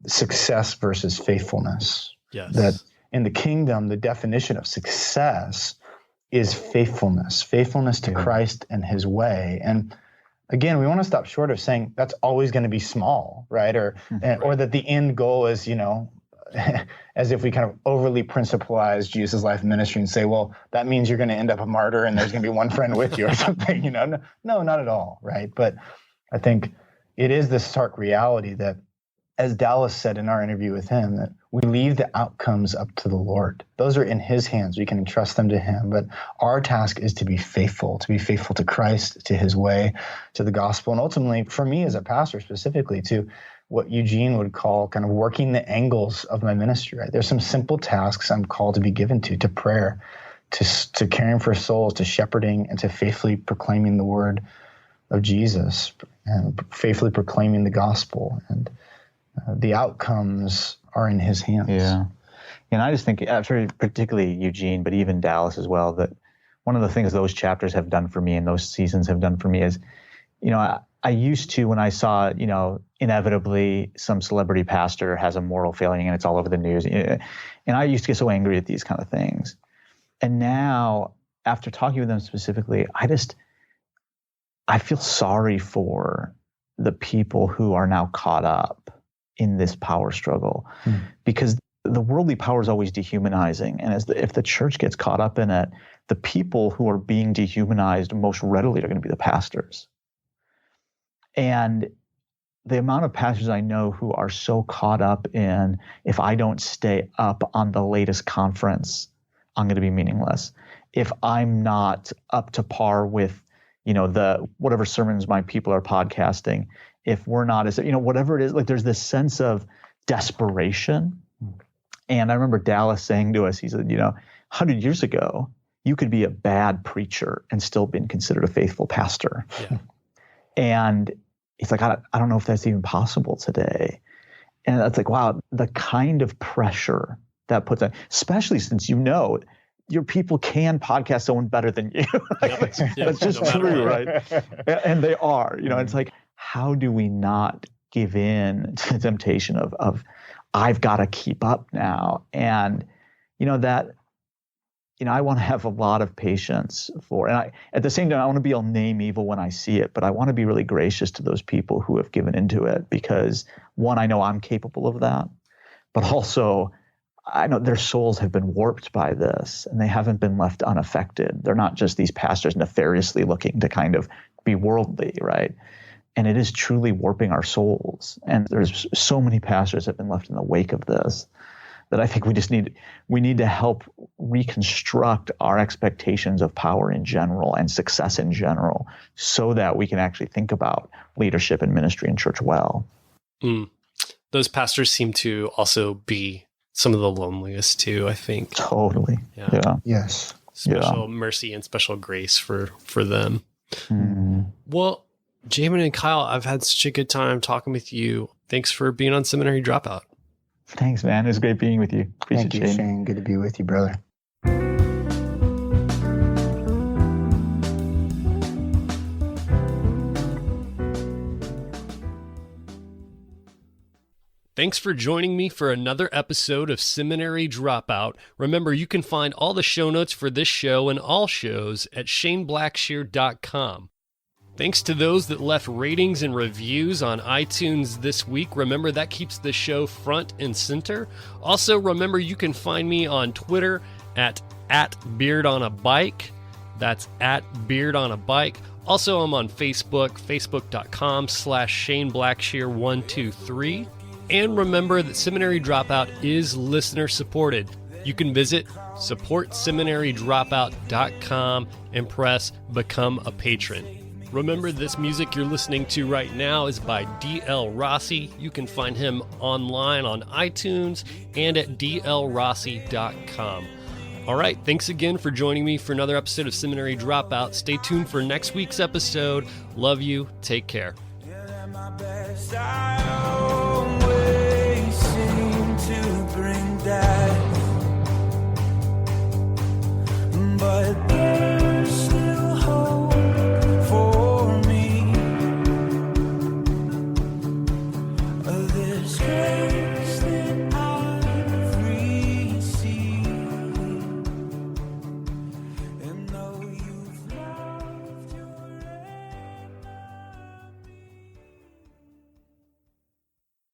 success versus faithfulness. Yes. That in the kingdom, the definition of success is faithfulness to Christ and his way. And again, we want to stop short of saying that's always going to be small, right? Or that the end goal is, as if we kind of overly principalize Jesus' life and ministry and say, well, that means you're going to end up a martyr and there's going to be one friend with you or something, No, not at all, right? But I think it is this stark reality that, as Dallas said in our interview with him, that we leave the outcomes up to the Lord. Those are in his hands. We can entrust them to him. But our task is to be faithful to Christ, to his way, to the gospel. And ultimately, for me as a pastor specifically, to what Eugene would call kind of working the angles of my ministry, right? There's some simple tasks I'm called to be given to prayer, to caring for souls, to shepherding, and to faithfully proclaiming the word of Jesus, and faithfully proclaiming the gospel. And the outcomes are in his hands. Yeah. And I just think, particularly Eugene, but even Dallas as well, that one of the things those chapters have done for me and those seasons have done for me is, I used to, when I saw, inevitably some celebrity pastor has a moral failing and it's all over the news. And I used to get so angry at these kind of things. And now, after talking with them specifically, I feel sorry for the people who are now caught up in this power struggle, because the worldly power is always dehumanizing. And if the church gets caught up in it, the people who are being dehumanized most readily are going to be the pastors. And the amount of pastors I know who are so caught up in, if I don't stay up on the latest conference, I'm going to be meaningless. If I'm not up to par with, the whatever sermons my people are podcasting, if we're not as, whatever it is, like there's this sense of desperation. And I remember Dallas saying to us, he said, 100 years ago, you could be a bad preacher and still been considered a faithful pastor. Yeah. And it's like, I don't know if that's even possible today. And that's like, wow, the kind of pressure that puts on, especially since your people can podcast someone better than you. That's just true, right? And they are, it's like, how do we not give in to the temptation of I've got to keep up now? And, I want to have a lot of patience and at the same time, I want to be, I'll name evil when I see it, but I want to be really gracious to those people who have given into it, because one, I know I'm capable of that, but also I know their souls have been warped by this and they haven't been left unaffected. They're not just these pastors nefariously looking to kind of be worldly, right? And it is truly warping our souls. And there's so many pastors have been left in the wake of this that I think we need to help reconstruct our expectations of power in general and success in general, so that we can actually think about leadership and ministry in church well. Those pastors seem to also be some of the loneliest too, I think. Totally. Yeah. Yes. Special mercy and special grace for them. Well, Jamin and Kyle, I've had such a good time talking with you. Thanks for being on Seminary Dropout. Thanks, man. It was great being with you. Appreciate Thank you, Shane. Good to be with you, brother. Thanks for joining me for another episode of Seminary Dropout. Remember, you can find all the show notes for this show and all shows at shaneblackshear.com. Thanks to those that left ratings and reviews on iTunes this week. Remember, that keeps the show front and center. Also, remember, you can find me on Twitter at beardonabike. That's at beardonabike. Also, I'm on Facebook, facebook.com/ShaneBlackshear123. And remember that Seminary Dropout is listener supported. You can visit supportseminarydropout.com and press Become a Patron. Remember, this music you're listening to right now is by D.L. Rossi. You can find him online on iTunes and at dlrossi.com. All right, thanks again for joining me for another episode of Seminary Dropout. Stay tuned for next week's episode. Love you. Take care.